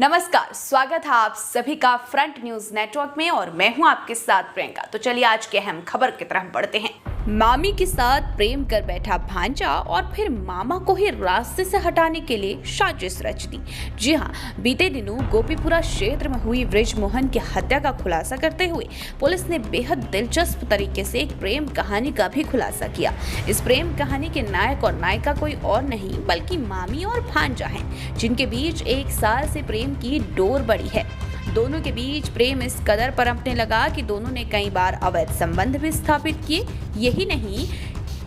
नमस्कार, स्वागत है आप सभी का फ्रंट न्यूज नेटवर्क में और मैं हूं आपके साथ प्रियंका। तो चलिए आज के अहम खबर की तरफ बढ़ते हैं। मामी के साथ प्रेम कर बैठा भांजा और फिर मामा को ही रास्ते से हटाने के लिए साजिश रच दी। जी हां, बीते दिनों गोपीपुरा क्षेत्र में हुई बृजमोहन की हत्या का खुलासा करते हुए पुलिस ने बेहद दिलचस्प तरीके से एक प्रेम कहानी का भी खुलासा किया। इस प्रेम कहानी के नायक और नायिका कोई और नहीं बल्कि मामी और भांजा हैं, जिनके बीच 1 साल से प्रेम की डोर बढ़ी है। दोनों के बीच प्रेम इस कदर पनपने लगा कि दोनों ने कई बार अवैध संबंध भी स्थापित किए। यही नहीं,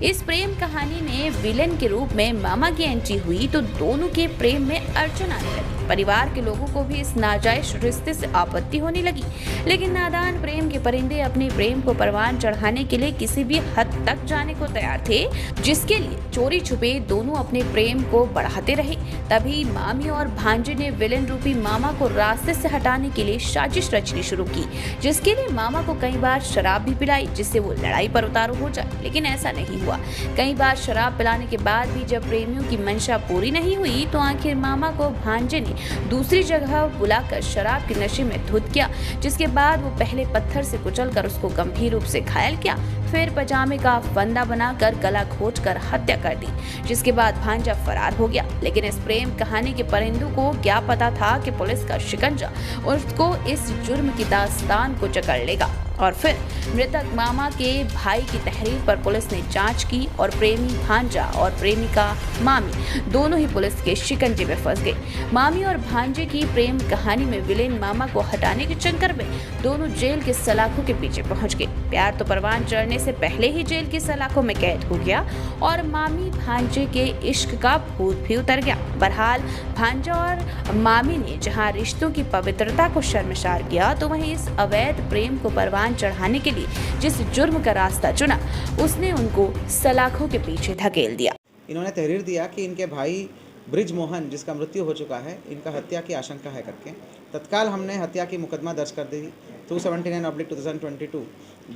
इस प्रेम कहानी में विलेन के रूप में मामा की एंट्री हुई तो दोनों के प्रेम में अड़चन आने लगी। परिवार के लोगों को भी इस नाजायज रिश्ते से आपत्ति होने लगी, लेकिन नादान प्रेम के परिंदे अपने प्रेम को परवान चढ़ाने के लिए किसी भी हद तक जाने को तैयार थे, जिसके लिए चोरी छुपे दोनों अपने प्रेम को बढ़ाते रहे। तभी मामी और भांजे ने विलेन रूपी मामा को रास्ते से हटाने के लिए साजिश रचनी शुरू की, जिसके लिए मामा को कई बार शराब भी पिलाई जिससे वो लड़ाई पर उतारू हो जाए, लेकिन ऐसा नहीं हुआ। कई बार शराब पिलाने के बाद भी जब प्रेमियों की मंशा पूरी नहीं हुई तो आखिर मामा को भांजे ने दूसरी जगह बुलाकर शराब के नशे में धुत किया, जिसके बाद वो पहले पत्थर से कुचलकर उसको गंभीर रूप से घायल किया, फिर पजामे का फंदा बनाकर गला घोंचकर हत्या कर दी, जिसके बाद भांजा फरार हो गया। लेकिन इस प्रेम कहानी के परिंदों को क्या पता था कि पुलिस का शिकंजा उसको इस जुर्म की दास्तान को जकड़ लेगा और फिर मृतक मामा के भाई की तहरीर पर पुलिस ने जांच की और प्रेमी भांजा और प्रेमिका मामी दोनों ही पुलिस के शिकंजे में फंस गए। मामी और भांजे की प्रेम कहानी में विलेन मामा को हटाने के चक्कर में दोनों जेल के सलाखों के पीछे पहुंच गए। प्यार तो परवान चढ़ने से पहले ही जेल की सलाखों में कैद हो गया और मामी भांजे के इश्क का भूत भी उतर गया। बहरहाल भांजा और मामी ने जहां रिश्तों की पवित्रता को शर्मसार किया तो वहीं इस अवैध प्रेम को परवान चढ़ाने के लिए जिस जुर्म का रास्ता चुना उसने उनको सलाखों के पीछे धकेल दिया। इन्होंने तहरीर दिया कि इनके भाई बृजमोहन, जिसका मृत्यु हो चुका है, इनका हत्या की आशंका है करके तत्काल हमने हत्या की मुकदमा दर्ज कर दी। 279/2022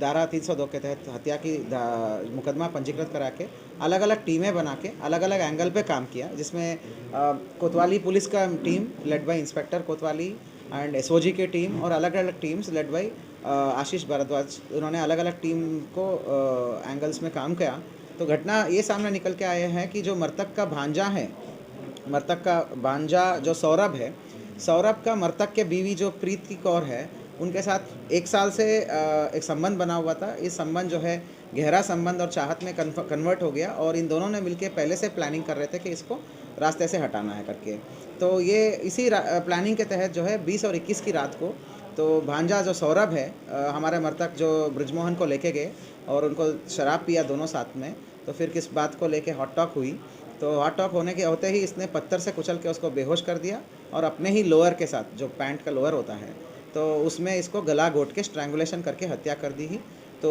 धारा 302 के तहत हत्या की मुकदमा पंजीकृत करा के अलग अलग टीमें बना के अलग अलग एंगल पे काम किया, जिसमें कोतवाली पुलिस का टीम लेड बाय इंस्पेक्टर कोतवाली एंड एसओजी की टीम और अलग अलग टीम्स लेड बाय आशीष भारद्वाज, उन्होंने अलग अलग टीम को एंगल्स में काम किया। तो घटना ये सामने निकल के आए हैं कि जो मृतक का भांजा है, मृतक का भांजा जो सौरभ है, सौरभ का मृतक के बीवी जो प्रीति कौर है, उनके साथ 1 साल से एक संबंध बना हुआ था। इस संबंध जो है गहरा संबंध और चाहत में कन्वर्ट हो गया और इन दोनों ने मिलकर पहले से प्लानिंग कर रहे थे कि इसको रास्ते से हटाना है करके। तो ये इसी प्लानिंग के तहत जो है 20 और 21 की रात को तो भांजा जो सौरभ है, हमारे मृतक जो बृजमोहन को लेके गए और उनको शराब पिया दोनों साथ में। तो फिर किस बात को लेके हॉट टॉक हुई, तो हॉट टॉक होने के होते ही इसने पत्थर से कुचल के उसको बेहोश कर दिया और अपने ही लोअर के साथ, जो पैंट का लोअर होता है, तो उसमें इसको गला घोट के स्ट्रैंगुलेशन करके हत्या कर दी ही। तो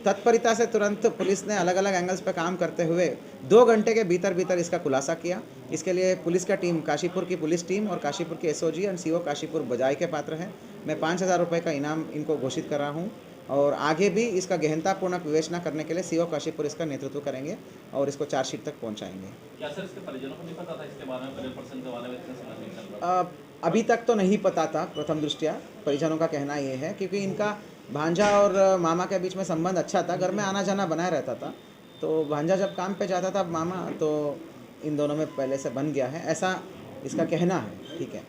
तत्परता से तुरंत पुलिस ने अलग अलग एंगल्स पर काम करते हुए 2 घंटे के भीतर भीतर इसका खुलासा किया। इसके लिए पुलिस का टीम, काशीपुर की पुलिस टीम और काशीपुर के एसओजी एंड सीओ काशीपुर बजाय के पात्र हैं। मैं 5000 रुपये का इनाम इनको घोषित कर रहा हूँ और आगे भी इसका गहनतापूर्वक विवेचना करने के लिए सीओ काशीपुर इसका नेतृत्व करेंगे और इसको चार्जशीट तक पहुँचाएंगे। क्या सर इसके परिजनों को नहीं पता था इसके बारे में, पहले पर्सन के बारे में इतना समझ नहीं चल रहा? अभी तक तो नहीं पता था। प्रथम दृष्टया परिजनों का कहना ये है क्योंकि इनका भांजा और मामा के बीच में संबंध अच्छा था, घर में आना जाना बनाए रहता था। तो भांजा जब काम पे जाता था मामा, तो इन दोनों में पहले से बन गया है, ऐसा इसका कहना है। ठीक है,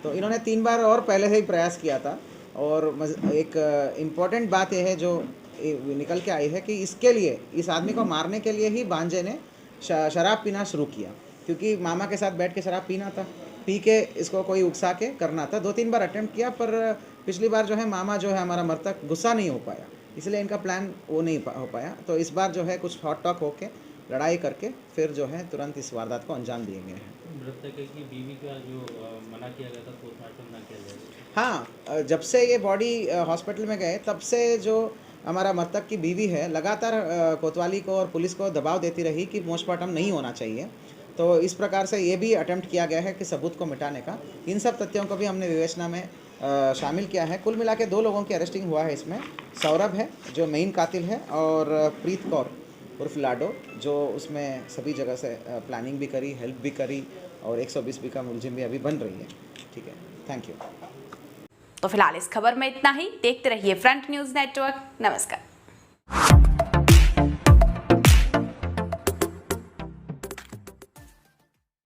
तो इन्होंने 3 बार और पहले से ही प्रयास किया था और एक इम्पॉर्टेंट बात यह है जो निकल के आई है कि इसके लिए, इस आदमी को मारने के लिए ही भांजे ने शराब पीना शुरू किया, क्योंकि मामा के साथ बैठ के शराब पीना था, पी के इसको कोई उकसा के करना था। 2-3 बार अटेम्प्ट किया, पर पिछली बार जो है मामा जो है हमारा मृतक गुस्सा नहीं हो पाया, इसलिए इनका प्लान वो नहीं हो पाया। तो इस बार जो है कुछ हॉट टॉक होके लड़ाई करके फिर जो है तुरंत इस वारदात को अंजाम दिए गए हैं। मृतक की बीवी का जो मना किया गया था, पोस्टमार्टम ना किया जाए। हाँ, जब से ये बॉडी हॉस्पिटल में गए तब से जो हमारा मृतक की बीवी है लगातार कोतवाली को और पुलिस को दबाव देती रही कि पोस्टमार्टम नहीं होना चाहिए। तो इस प्रकार से ये भी अटेम्प्ट किया गया है कि सबूत को मिटाने का। इन सब तथ्यों को भी हमने विवेचना में शामिल किया है। कुल मिला के 2 लोगों की अरेस्टिंग हुआ है इसमें। सौरभ है जो मेन कातिल है और प्रीत कौर उर्फ लाडो, जो उसमें सभी जगह से प्लानिंग भी करी, हेल्प भी करी और 120 बी का मुलजिम भी अभी बन रही है। ठीक है, थैंक यू। तो फिलहाल इस खबर में इतना ही। देखते रहिए फ्रंट न्यूज़ नेटवर्क। नमस्कार।